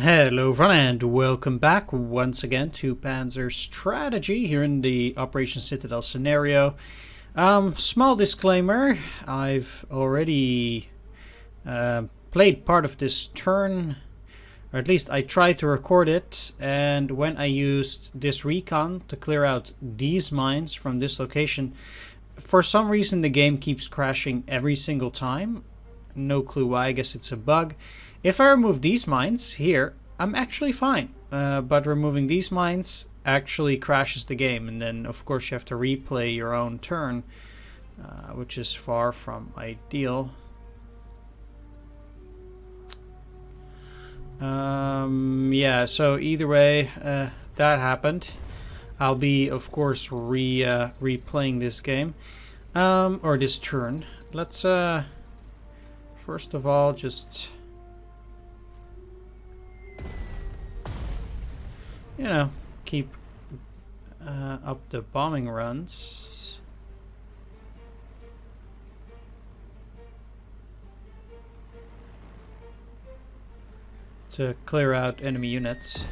Hello everyone and welcome back once again to Panzer Strategy here in the Operation Citadel scenario. Small disclaimer, I've already played part of this turn, or at least I tried to record it, and when I used this recon to clear out these mines from this location, for some reason the game keeps crashing every single time. No clue why, I guess it's a bug. If I remove these mines here, I'm actually fine. But removing these mines actually crashes the game. And then, of course, you have to replay your own turn, which is far from ideal. Yeah, so either way, that happened. I'll be, of course, replaying this game. Or this turn. Let's, first of all, just... keep up the bombing runs. To clear out enemy units.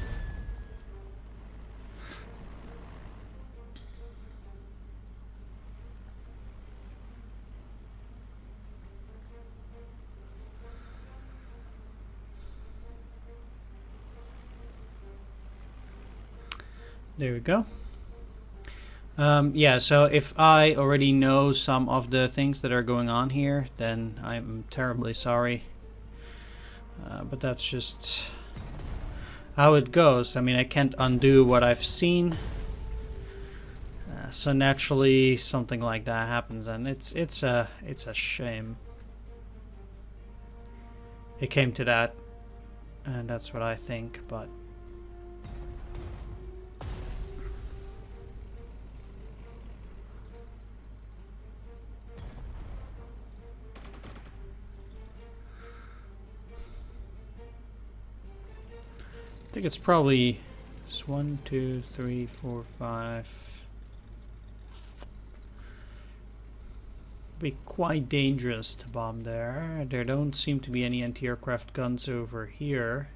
There we go. Yeah, so if I already know some of the things that are going on here, then I'm terribly sorry. But that's just how it goes. I mean, I can't undo what I've seen. So naturally, something like that happens, and it's a shame. It came to that, and that's what I think, but. I think it's probably 1, 2, 3, 4, 5. Be quite dangerous to bomb there. There don't seem to be any anti-aircraft guns over here.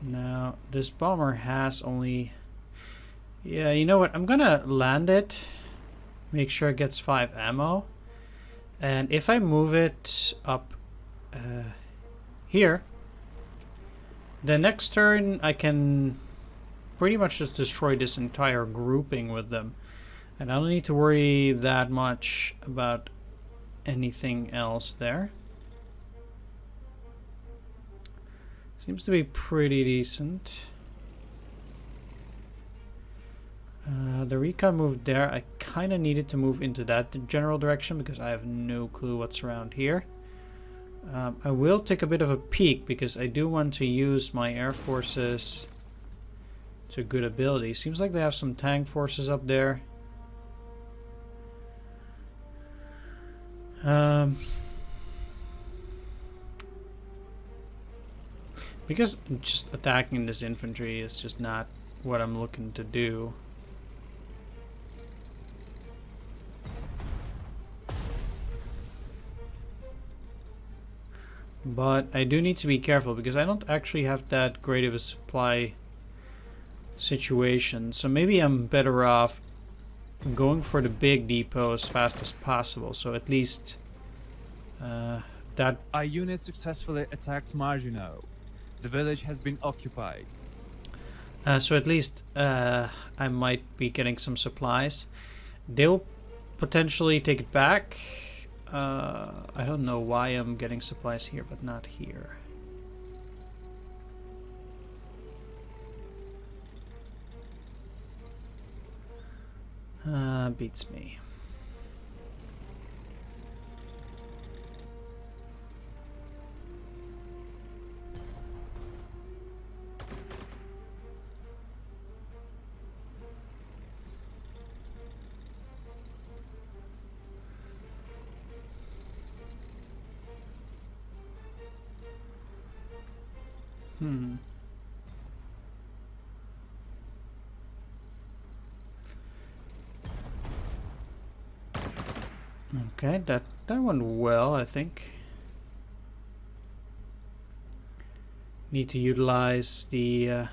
Now, this bomber has only... Yeah, you know what? I'm gonna land it. Make sure it gets 5 ammo. And if I move it up here, the next turn I can pretty much just destroy this entire grouping with them. And I don't need to worry that much about anything else there. Seems to be pretty decent. The recon moved there. I kind of needed to move into that general direction because I have no clue what's around here. I will take a bit of a peek because I do want to use my air forces to good ability. Seems like they have some tank forces up there. Because just attacking this infantry is just not what I'm looking to do. But I do need to be careful because I don't actually have that great of a supply situation. So maybe I'm better off going for the big depot as fast as possible. So at least that... Our unit successfully attacked Margino. The village has been occupied. So at least I might be getting some supplies. They'll potentially take it back. I don't know why I'm getting supplies here, but not here. Beats me. Okay, that went well, I think. Need to utilize the...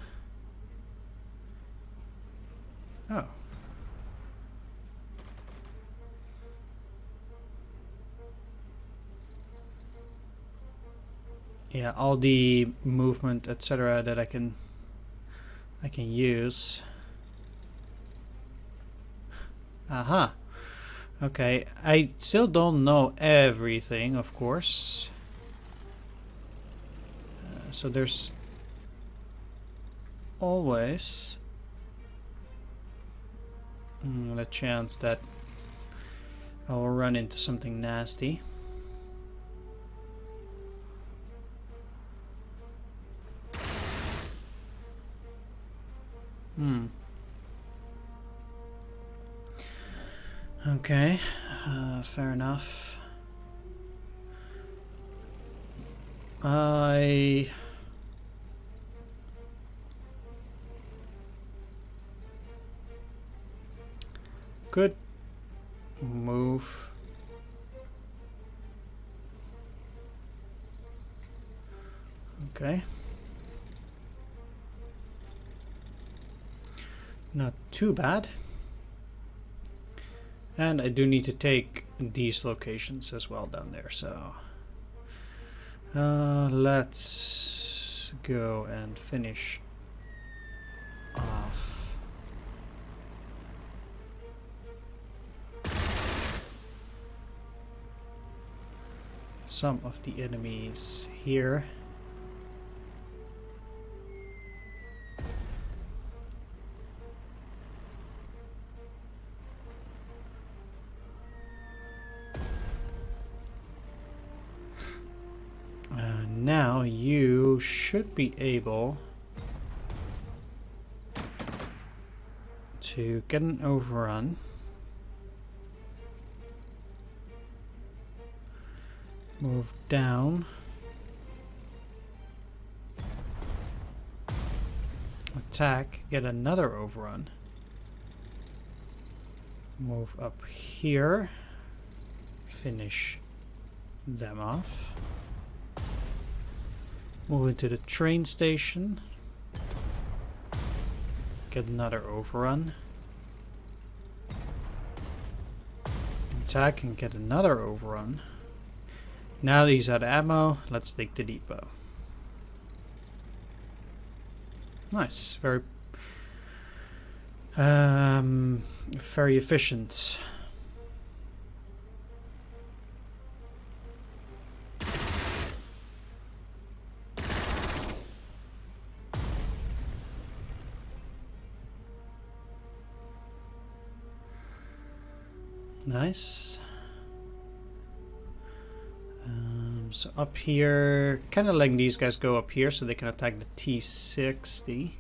Oh. Yeah, all the movement, etc., that I can use. Aha. Okay, I still don't know everything, of course. So there's always the chance that I'll run into something nasty. Okay, fair enough. I could move. Okay. Not too bad. And I do need to take these locations as well down there, so let's go and finish off some of the enemies here. Now you should be able to get an overrun. Move down. Attack, get another overrun. Move up here. Finish them off. Move into the train station. Get another overrun. Attack and get another overrun. Now that he's out of ammo, let's take the depot. Nice, very efficient. Nice. So up here, kind of letting these guys go up here so they can attack the T-60.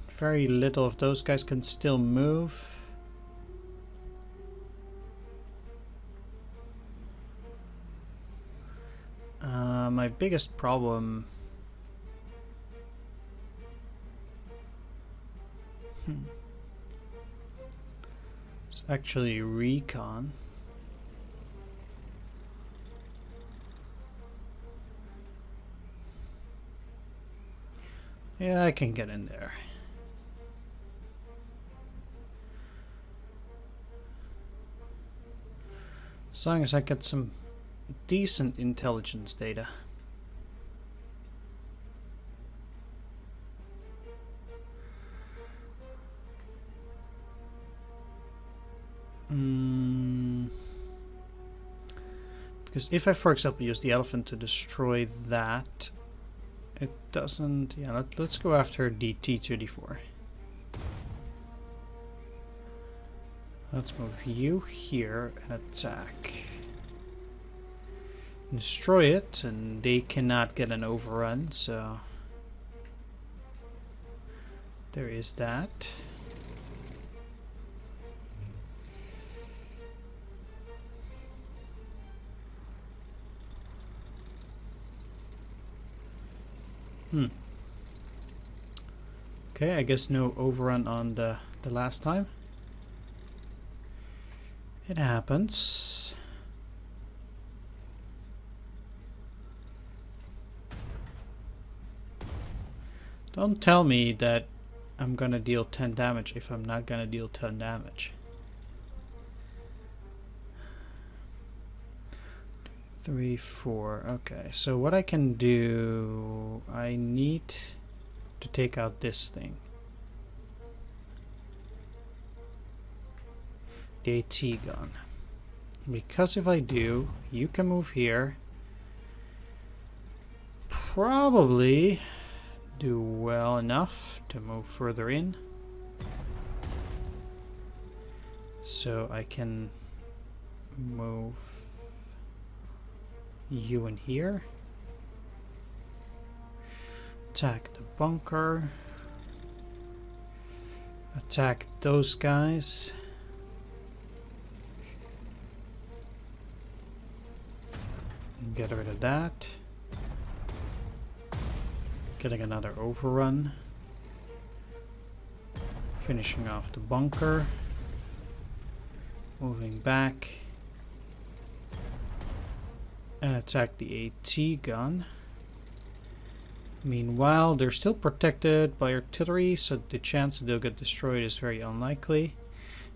Very little of those guys can still move. My biggest problem... It's actually recon. Yeah, I can get in there. As long as I get some decent intelligence data. Because if I, for example, use the elephant to destroy that, it doesn't... Yeah, let's go after the T-34. Let's move you here and attack. Destroy it, and they cannot get an overrun, so... There is that. Okay, I guess no overrun on the last time. It happens. Don't tell me that I'm gonna deal 10 damage if I'm not gonna deal 10 damage. 3, 4. Okay, so what I can do, I need to take out this thing. The AT gun. Because if I do, you can move here. Probably do well enough to move further in. So I can move you in here. Attack the bunker. Attack those guys. Get rid of that. Getting another overrun. Finishing off the bunker. Moving back. And attack the AT gun. Meanwhile, they're still protected by artillery, so the chance that they'll get destroyed is very unlikely.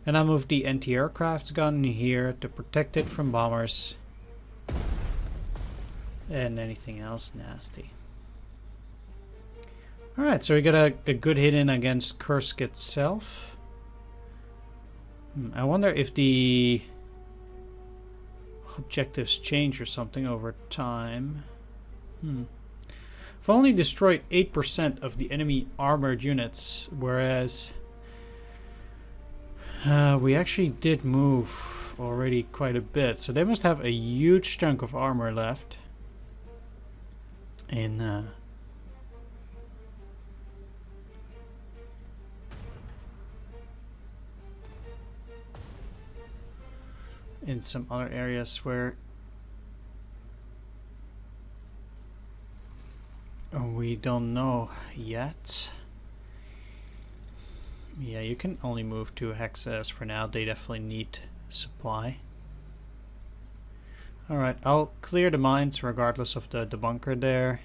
And I move the anti-aircraft gun here to protect it from bombers. And anything else nasty. Alright, so we got a good hit in against Kursk itself. I wonder if the objectives change or something over time. I've only destroyed 8% of the enemy armored units, whereas we actually did move already quite a bit. So they must have a huge chunk of armor left. In some other areas where we don't know yet. Yeah, you can only move 2 hexes for now. They definitely need supply. Alright, I'll clear the mines regardless of the bunker there.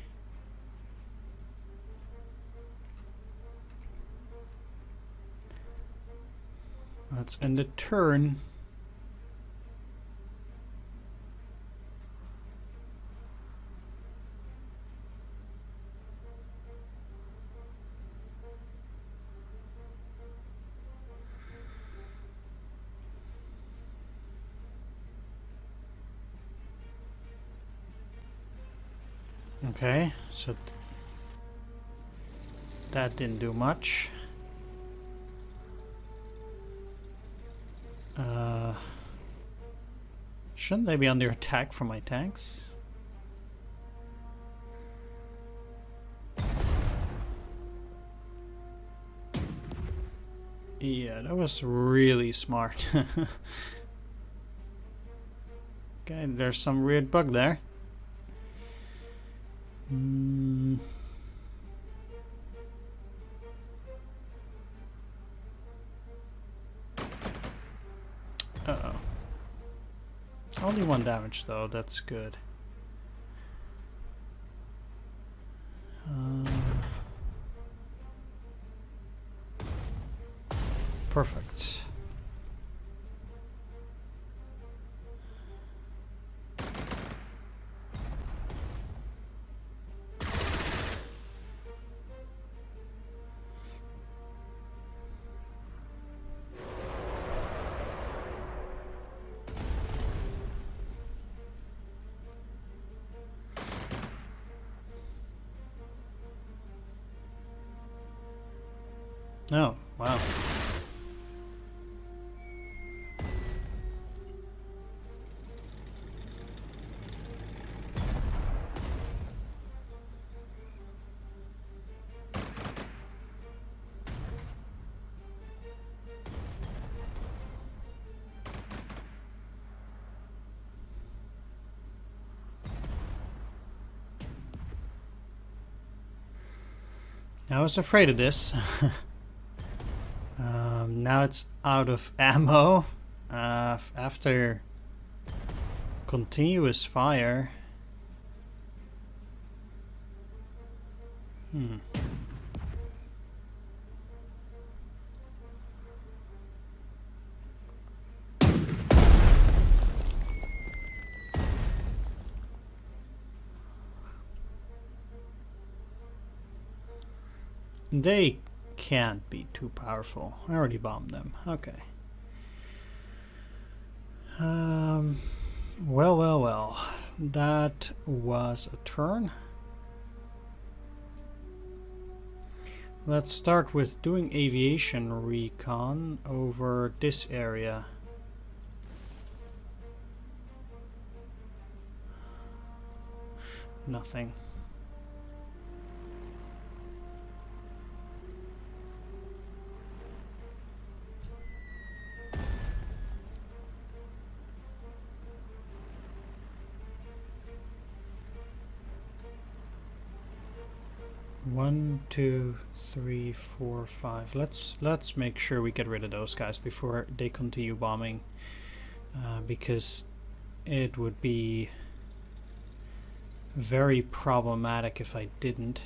Let's end the turn. Okay, so that didn't do much. Shouldn't they be under attack from my tanks? Yeah, that was really smart. Okay, there's some weird bug there. Uh-oh. Only 1 damage though, that's good. Perfect. Oh, wow. I was afraid of this. Now it's out of ammo after continuous fire. They can't be too powerful. I already bombed them. Okay. Well. That was a turn. Let's start with doing aviation recon over this area. Nothing. One, two, three, four, five. Let's make sure we get rid of those guys before they continue bombing, because it would be very problematic if I didn't.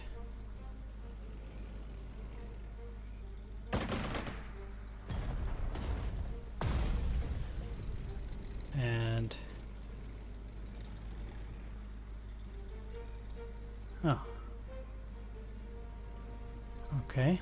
And oh. Okay.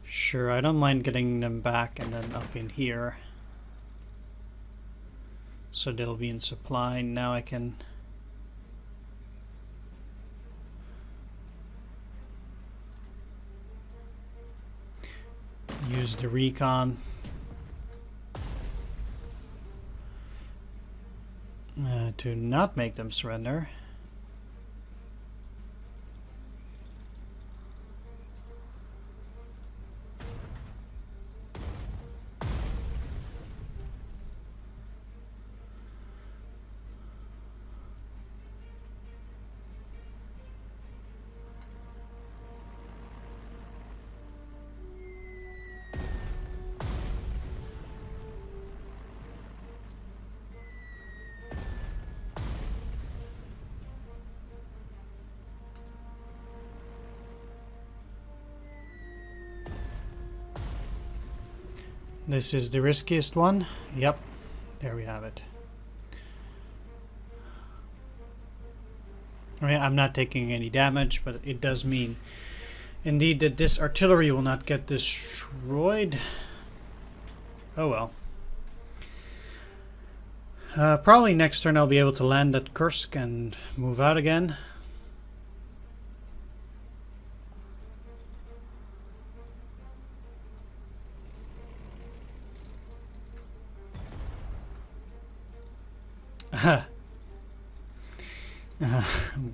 Sure, I don't mind getting them back and then up in here. So they'll be in supply. Now I can use the recon to not make them surrender. This is the riskiest one. Yep, there we have it. I mean, I'm not taking any damage, but it does mean indeed that this artillery will not get destroyed. Oh well. Probably next turn I'll be able to land at Kursk and move out again.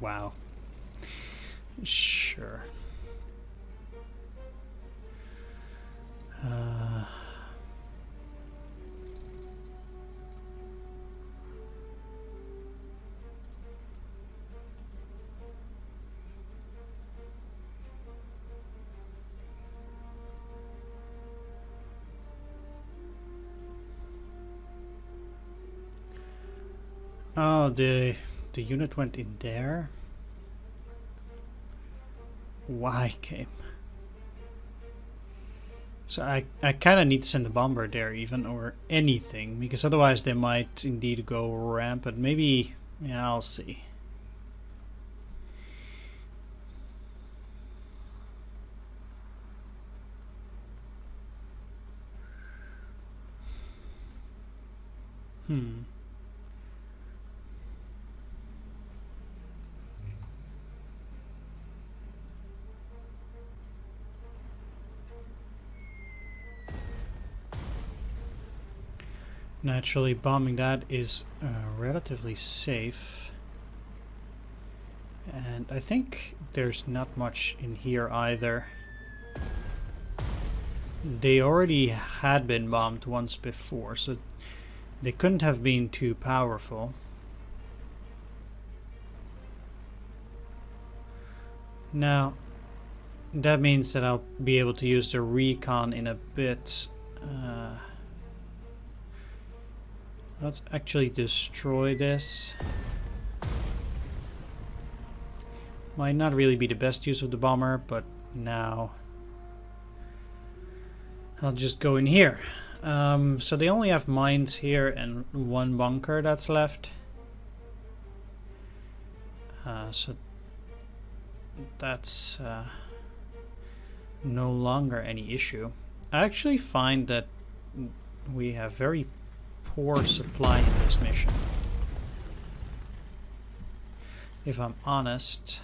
Wow. Sure. Oh, the unit went in there. Why came? So I kind of need to send a bomber there even, or anything, because otherwise they might indeed go rampant. Maybe, yeah, I'll see. Naturally, bombing that is relatively safe. And I think there's not much in here either. They already had been bombed once before, so they couldn't have been too powerful. Now, that means that I'll be able to use the recon in a bit. Let's actually destroy this. Might not really be the best use of the bomber, but now I'll just go in here. So they only have mines here and one bunker that's left. So that's no longer any issue. I actually find that we have very poor supply in this mission, if I'm honest.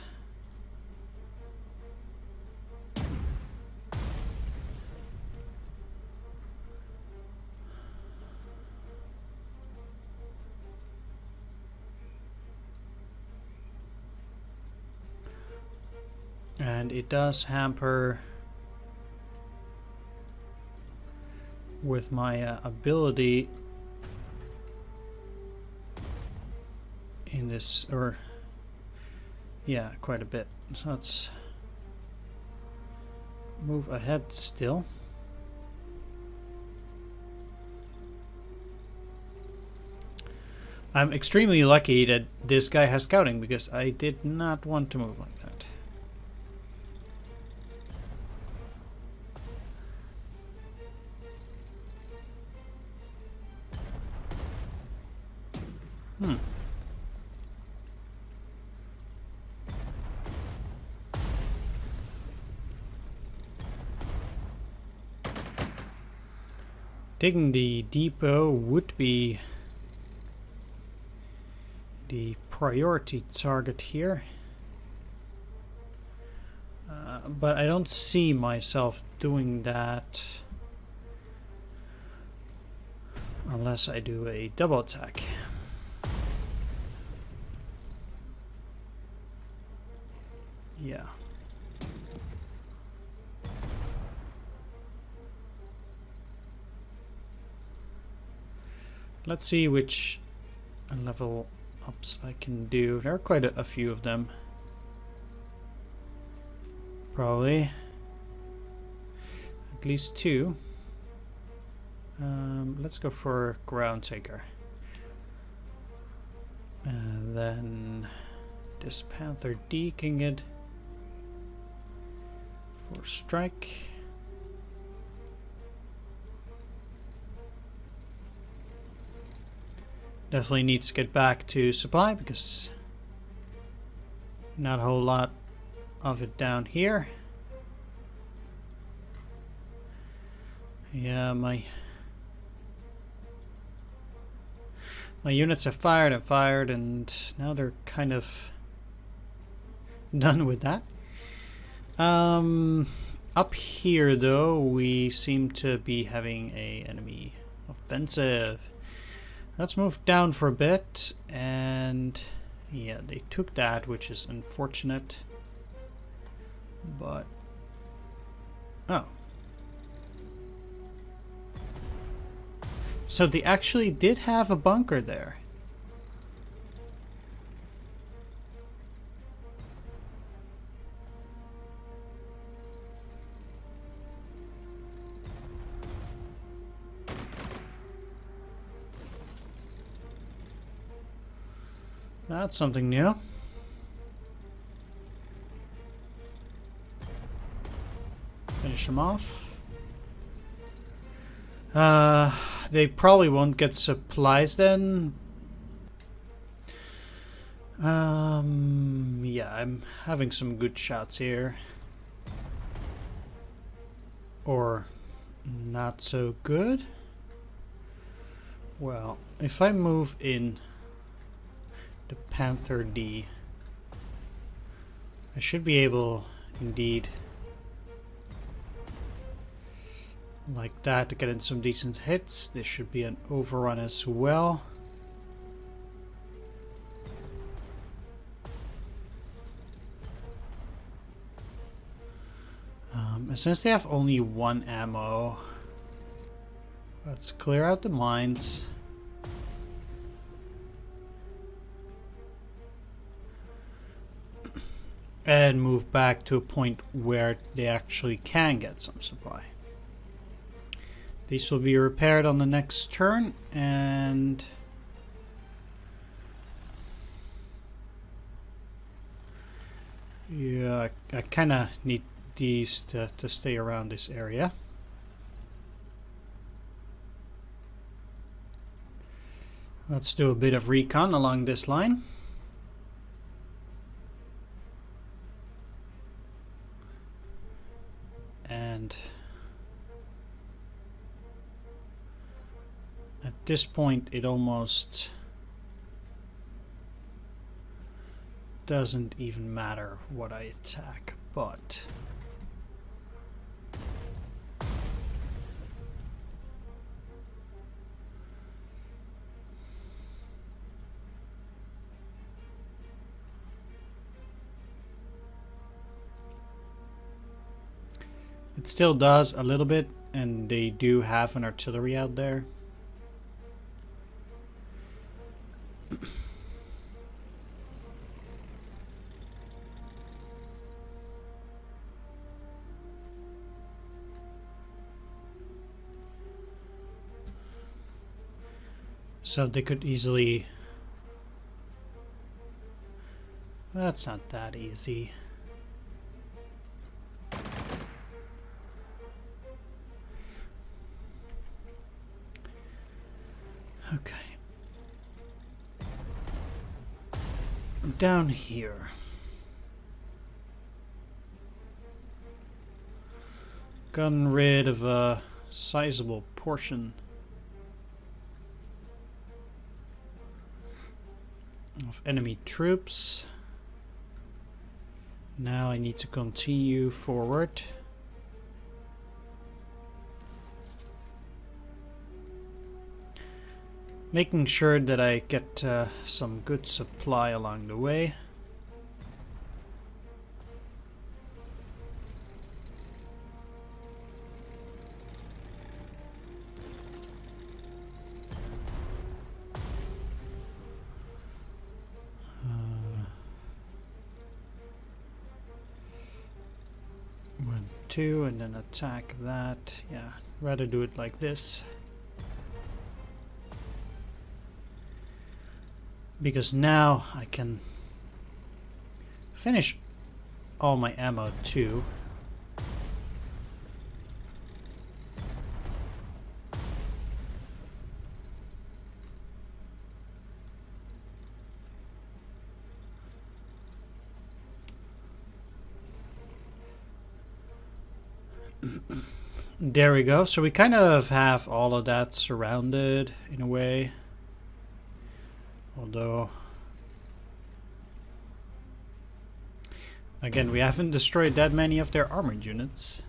And it does hamper with my ability in this, or yeah, quite a bit. So let's move ahead still. I'm extremely lucky that this guy has scouting, because I did not want to move like that. Taking the depot would be the priority target here, but I don't see myself doing that unless I do a double attack. Yeah. Let's see which level ups I can do. There are quite a few of them. Probably. At least two. Let's go for ground taker. And then this Panther D can get for strike. Definitely needs to get back to supply, because not a whole lot of it down here. Yeah, my units have fired and fired, and now they're kind of done with that. Up here though, we seem to be having a enemy offensive. Let's move down for a bit, and yeah, they took that, which is unfortunate. But oh, so they actually did have a bunker there. That's something new. Finish them off. They probably won't get supplies then. Yeah, I'm having some good shots here. Or not so good. Well, if I move in the Panther D, I should be able, indeed, like that, to get in some decent hits. This should be an overrun as well. Since they have only one ammo, let's clear out the mines. And move back to a point where they actually can get some supply. These will be repaired on the next turn, and yeah, I kind of need these to stay around this area. Let's do a bit of recon along this line. And at this point it almost doesn't even matter what I attack, but it still does a little bit, and they do have an artillery out there. So they could easily... That's not that easy. Okay. Down here. Gotten rid of a sizable portion of enemy troops. Now I need to continue forward. Making sure that I get some good supply along the way. One, two, and then attack that. Yeah, rather do it like this. Because now I can finish all my ammo too. There we go. So we kind of have all of that surrounded in a way. Although, again, we haven't destroyed that many of their armored units.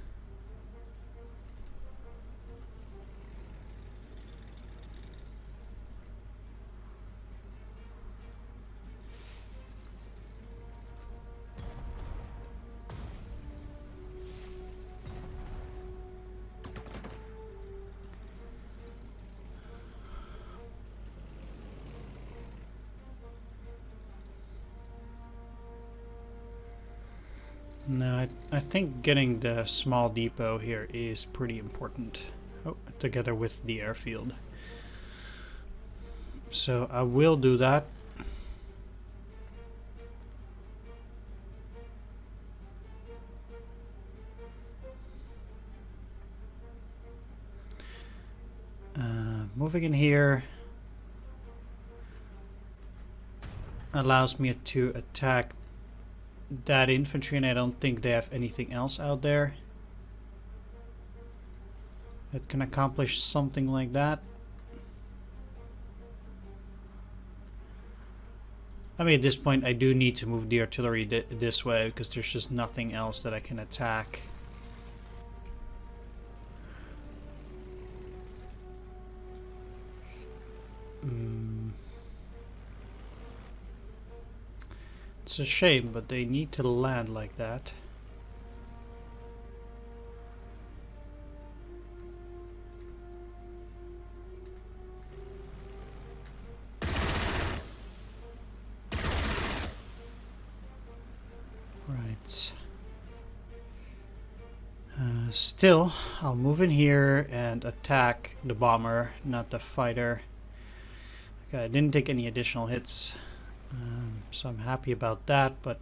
No, I think getting the small depot here is pretty important. Oh, together with the airfield. So I will do that. Moving in here allows me to attack that infantry, and I don't think they have anything else out there that can accomplish something like that. I mean, at this point I do need to move the artillery this way because there's just nothing else that I can attack. It's a shame, but they need to land like that. Still, I'll move in here and attack the bomber, not the fighter. Okay, I didn't take any additional hits, so I'm happy about that, but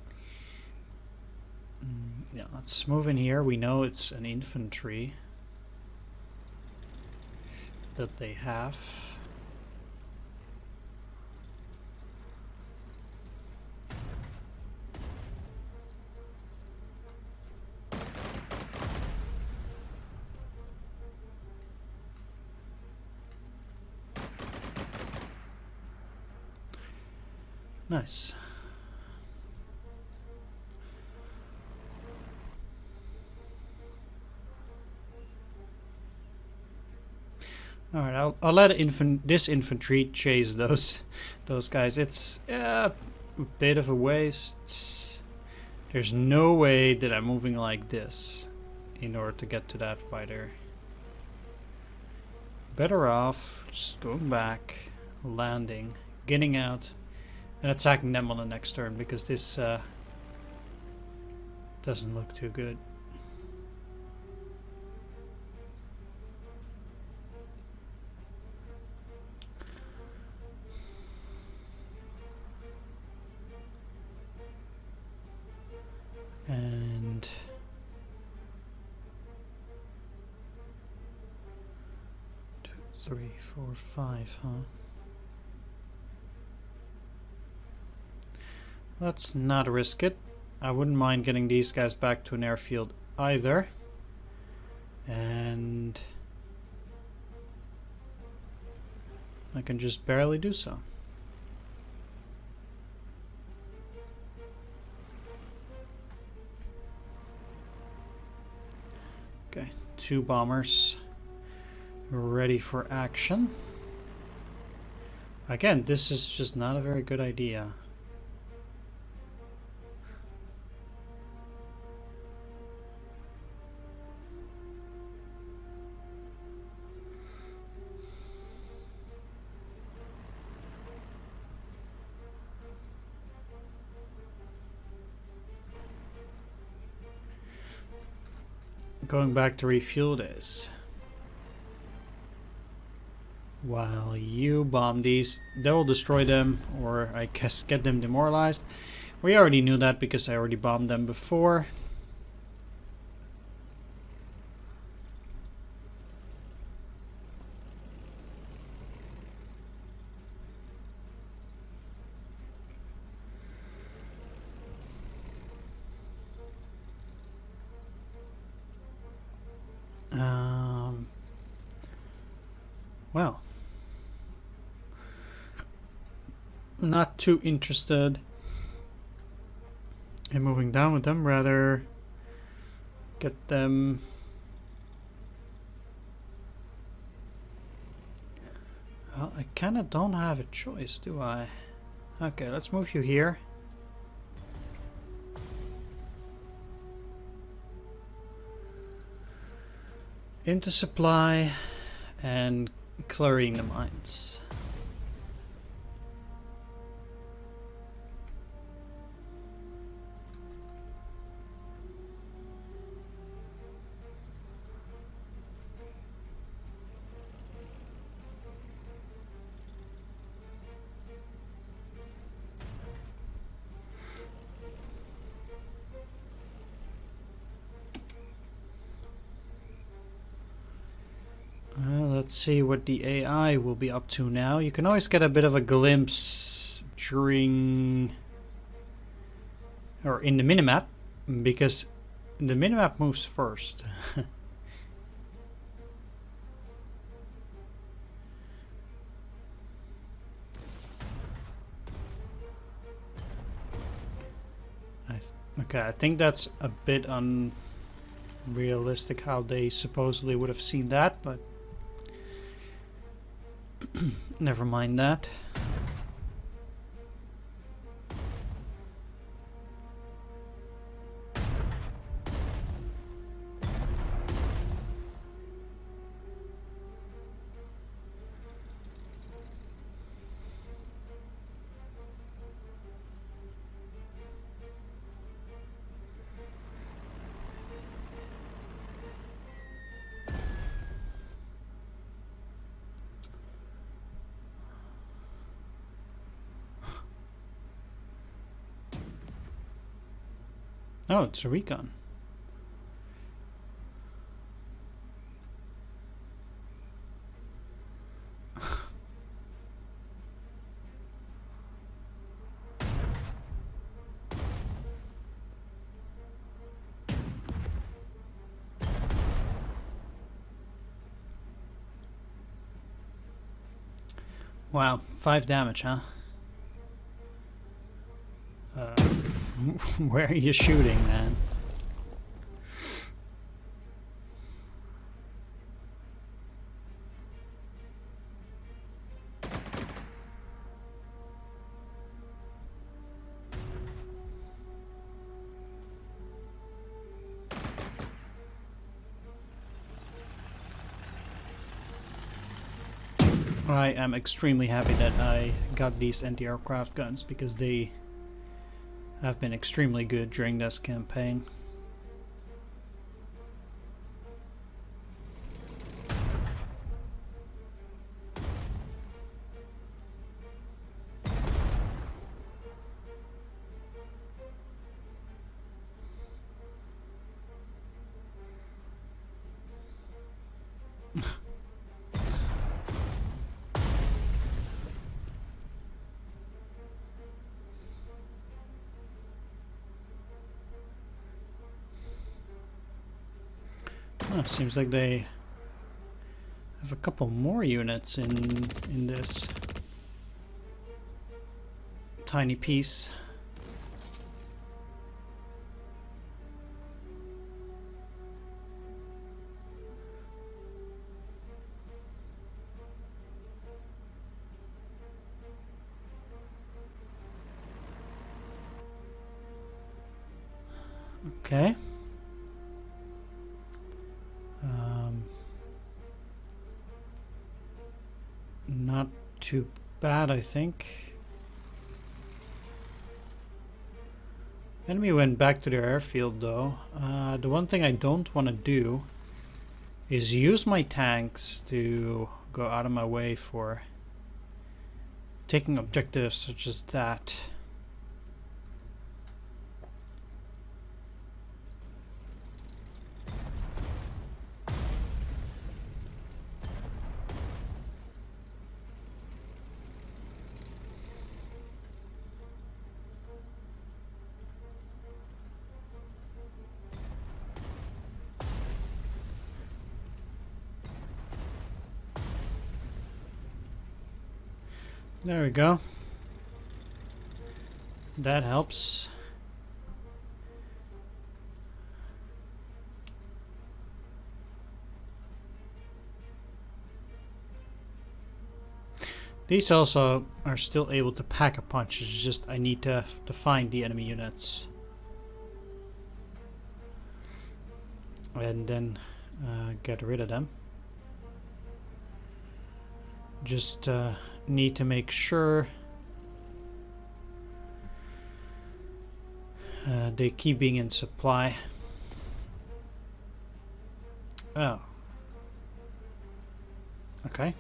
yeah, let's move in here. We know it's an infantry that they have. Nice. All right, I'll let this infantry chase those guys. It's a bit of a waste. There's no way that I'm moving like this in order to get to that fighter. Better off just going back, landing, getting out, and attacking them on the next turn, because this doesn't look too good. And 2, 3, 4, 5, huh? Let's not risk it. I wouldn't mind getting these guys back to an airfield either. And I can just barely do so. Okay, 2 bombers ready for action. Again, this is just not a very good idea. Going back to refuel this. While you bomb these, they will destroy them, or I guess get them demoralized. We already knew that because I already bombed them before. Well, not too interested in moving down with them, rather get them. Well, I kind of don't have a choice, do I? Okay, let's move you here. Into supply and clearing the mines. Let's see what the AI will be up to now. You can always get a bit of a glimpse during or in the minimap, because the minimap moves first. Okay, I think that's a bit unrealistic how they supposedly would have seen that, but never mind that. Oh, it's a recon. Wow, 5 damage, huh? Where are you shooting, man? I am extremely happy that I got these anti-aircraft guns because they have been extremely good during this campaign. Oh, seems like they have a couple more units in this tiny piece. Okay. Not too bad, I think. Enemy went back to their airfield, though. The one thing I don't want to do is use my tanks to go out of my way for taking objectives such as that. There we go. That helps. These also are still able to pack a punch. It's just I need to find the enemy units and then get rid of them. Just need to make sure they keep being in supply. Oh. Okay.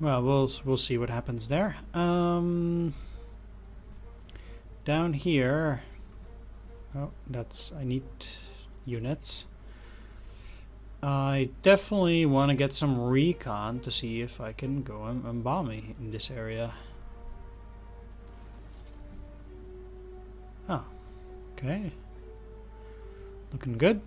Well, we'll see what happens there. Down here. Oh, I need units. I definitely want to get some recon to see if I can go and bomb me in this area. Oh, okay. Looking good.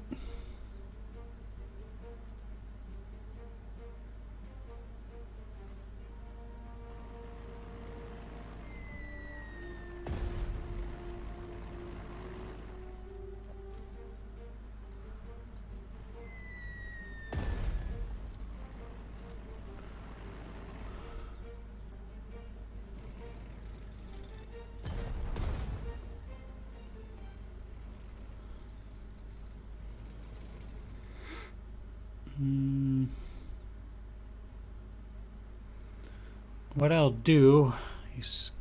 What I'll do is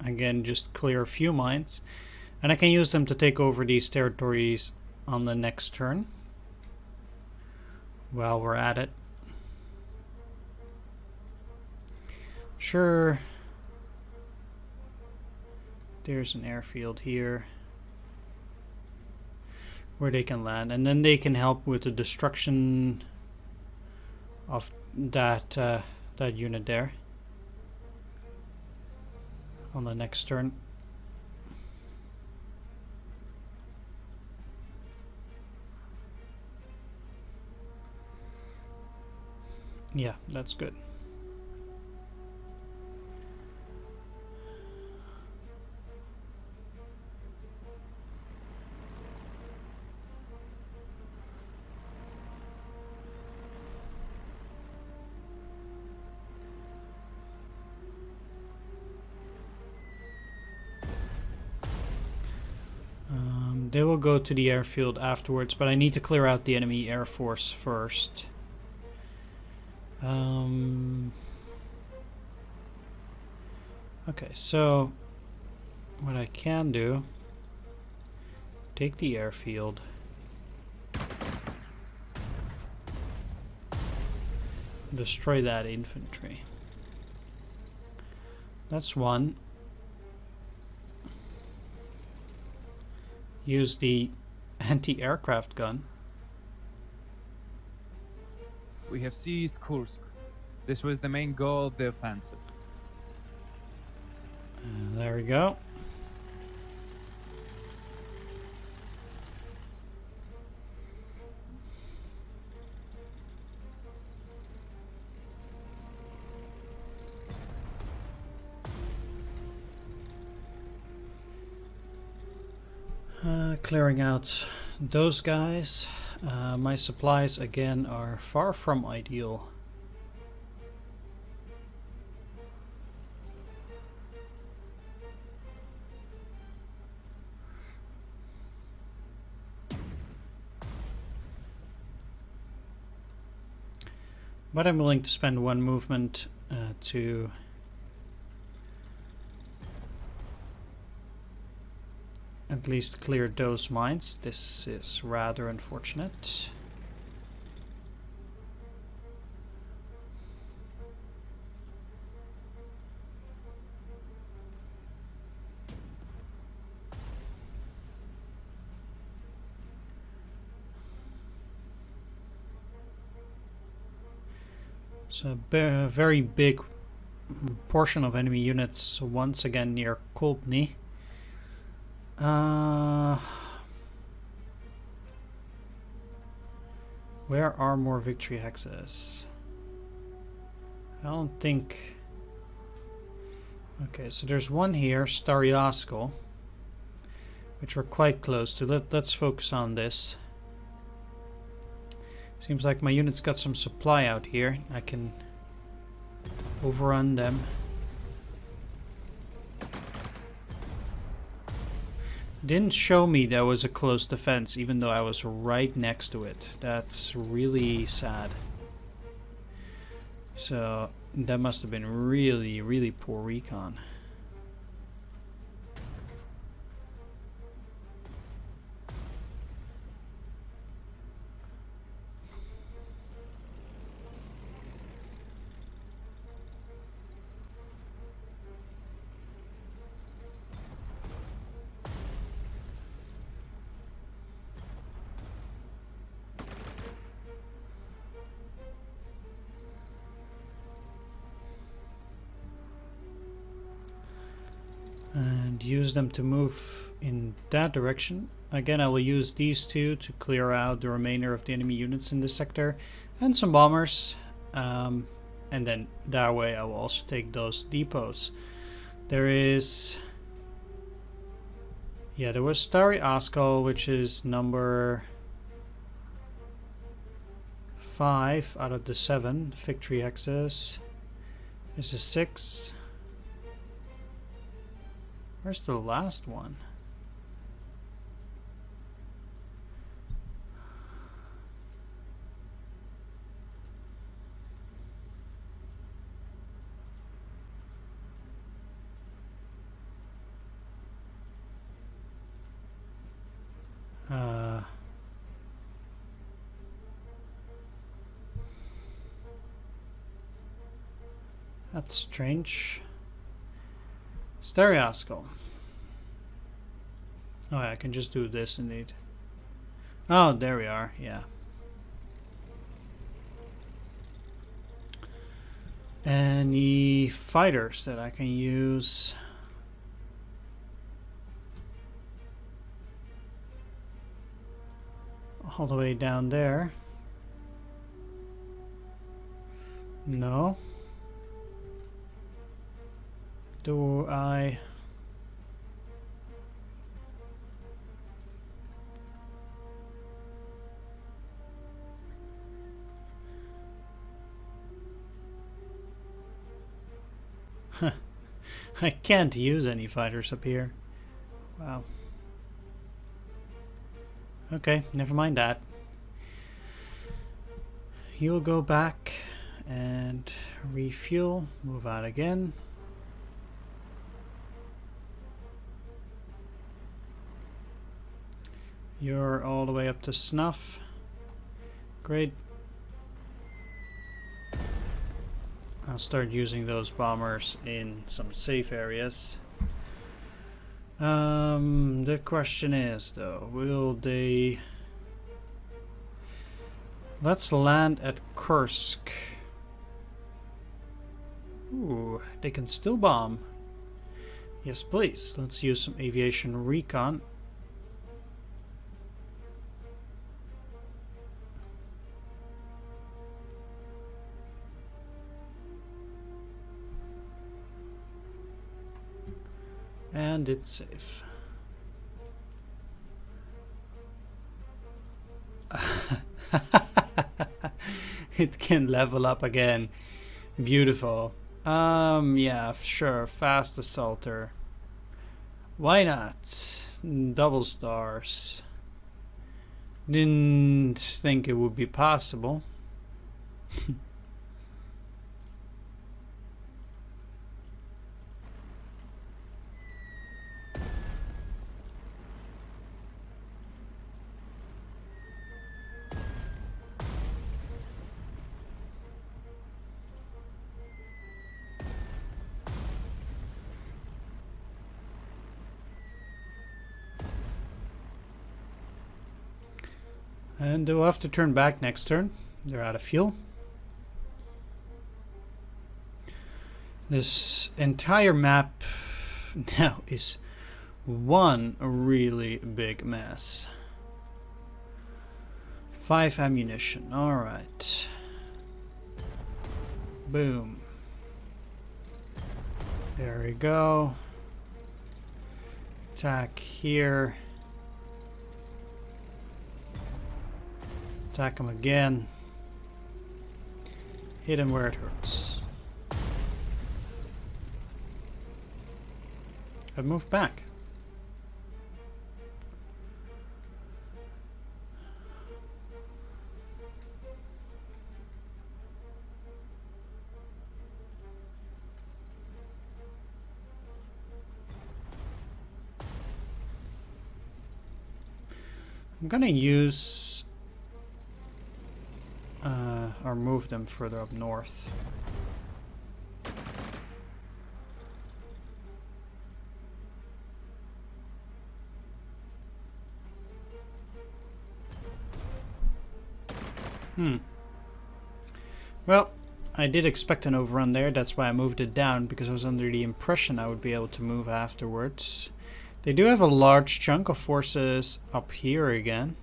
Again, just clear a few mines. And I can use them to take over these territories on the next turn. While we're at it. Sure. There's an airfield here. Where they can land. And then they can help with the destruction of that that unit there. On the next turn. Yeah, that's good. They will go to the airfield afterwards, but I need to clear out the enemy air force first. Okay, so what I can do, take the airfield, destroy that infantry. That's one. Use the anti-aircraft gun. We have seized Kursk. This was the main goal of the offensive. There we go. Clearing out those guys. My supplies again are far from ideal. But I'm willing to spend one movement to at least clear those mines. This is rather unfortunate. So a very big portion of enemy units once again near Kolbny. Where are more victory hexes? I don't think... Okay, so there's one here, Staryasko, which we're quite close to. Let's focus on this. Seems like my unit's got some supply out here. I can overrun them. Didn't show me there was a close defense, even though I was right next to it. That's really sad. So that must have been really, really poor recon. And use them to move in that direction. Again, I will use these two to clear out the remainder of the enemy units in this sector and some bombers. And then that way I will also take those depots. There is... Yeah, there was Starry Askal, which is number 5 out of the 7 victory hexes. This is 6. Where's the last one? That's strange. Stereoscope. Oh, yeah, I can just do this indeed. Oh, there we are. Yeah. Any fighters that I can use? All the way down there. No. Do I? I can't use any fighters up here. Wow. Okay, never mind that. You'll go back and refuel. Move out again. You're all the way up to snuff. Great. I'll start using those bombers in some safe areas. The question is, though, will they... Let's land at Kursk. Ooh, they can still bomb. Yes, please. Let's use some aviation recon. And it's safe. It can level up again. Beautiful. Yeah, sure. Fast assaulter. Why not? Double stars. Didn't think it would be possible. And they'll have to turn back next turn. They're out of fuel. This entire map now is one really big mess. 5 ammunition. Alright. Boom. There we go. Attack here. Attack him again. Hit him where it hurts. I've moved back. I'm gonna use or move them further up north. Well, I did expect an overrun there. That's why I moved it down, because I was under the impression I would be able to move afterwards. They do have a large chunk of forces up here again.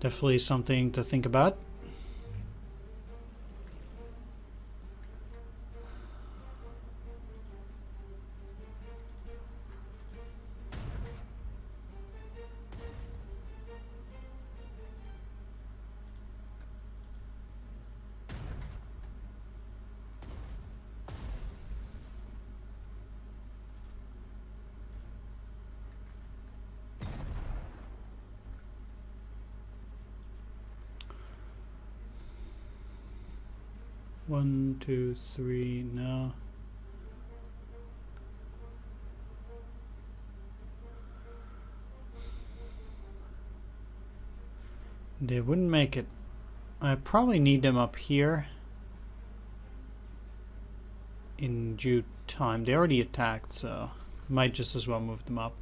Definitely something to think about. One, two, three, no. They wouldn't make it. I probably need them up here in due time. They already attacked, so might just as well move them up.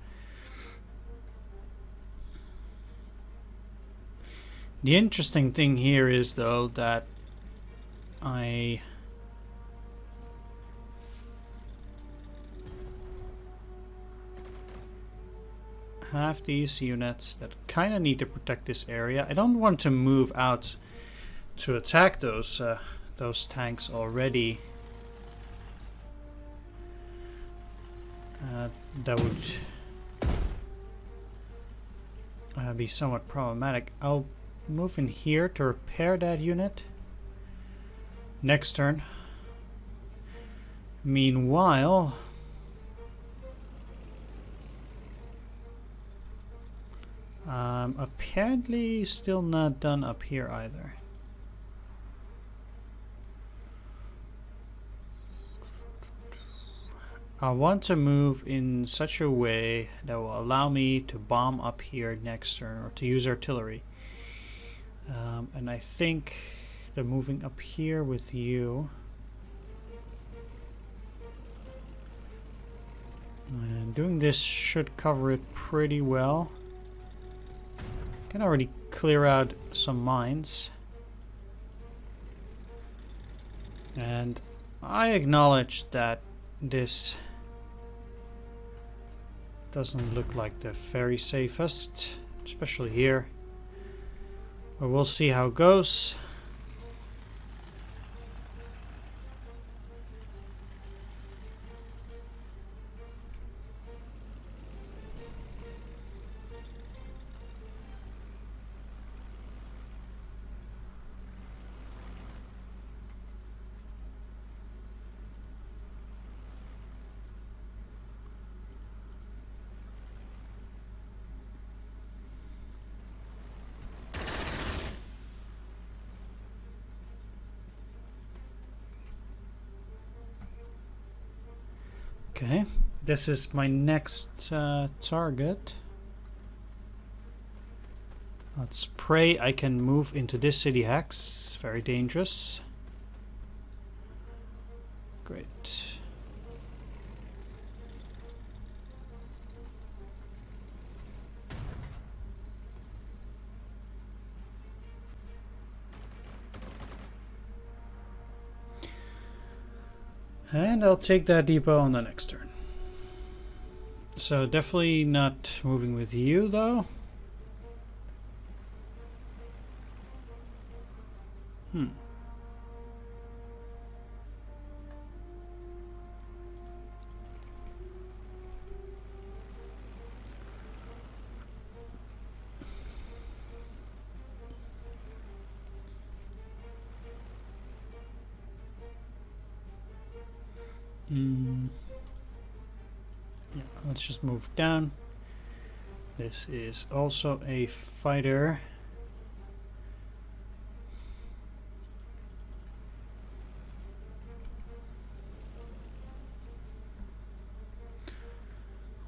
The interesting thing here is, though, that I have these units that kind of need to protect this area. I don't want to move out to attack those tanks already. That would be somewhat problematic. I'll move in here to repair that unit next turn. Meanwhile, apparently still not done up here either. I want to move in such a way that will allow me to bomb up here next turn, or to use artillery. And I think the moving up here with you, and doing this should cover it pretty well. Can already clear out some mines. And I acknowledge that this doesn't look like the very safest, especially here. But we'll see how it goes. Okay, this is my next target. Let's pray I can move into this city hex. Very dangerous. Great. And I'll take that depot on the next turn. So definitely not moving with you, though. Yeah, let's just move down. This is also a fighter.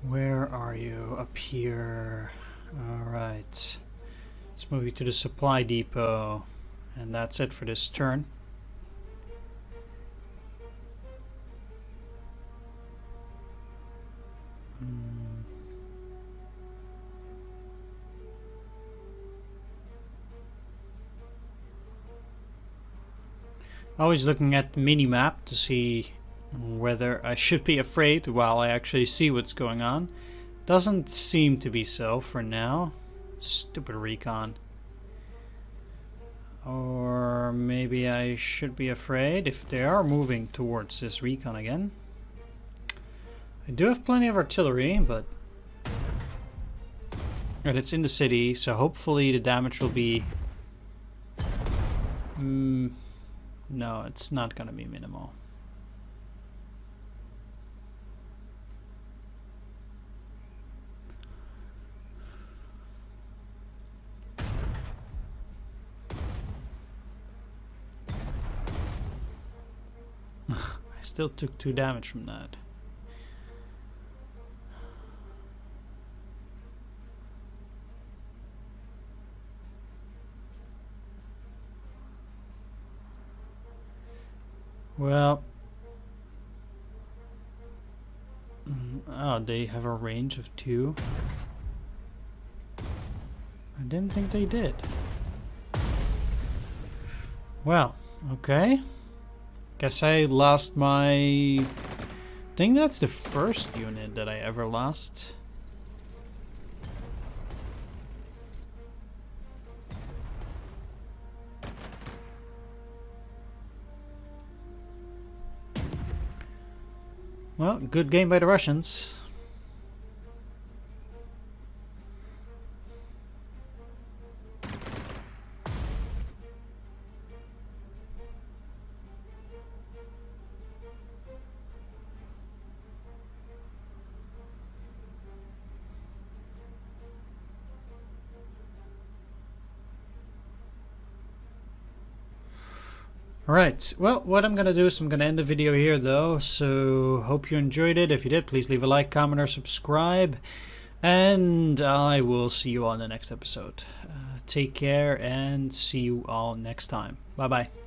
Where are you? Up here. Alright. Let's move you to the supply depot. And that's it for this turn. Always looking at the mini-map to see whether I should be afraid while I actually see what's going on. Doesn't seem to be so for now. Stupid recon. Or maybe I should be afraid if they are moving towards this recon again. I do have plenty of artillery, but... and it's in the city, so hopefully the damage will be... no, it's not gonna be minimal. I still took 2 damage from that. Well, oh, they have a range of 2. I didn't think they did. Well, okay. Guess I lost my... I think that's the first unit that I ever lost. Well, good game by the Russians. Alright, well, what I'm gonna do is I'm gonna end the video here though, so hope you enjoyed it. If you did, please leave a like, comment, or subscribe, and I will see you all in the next episode. Take care, and see you all next time. Bye bye.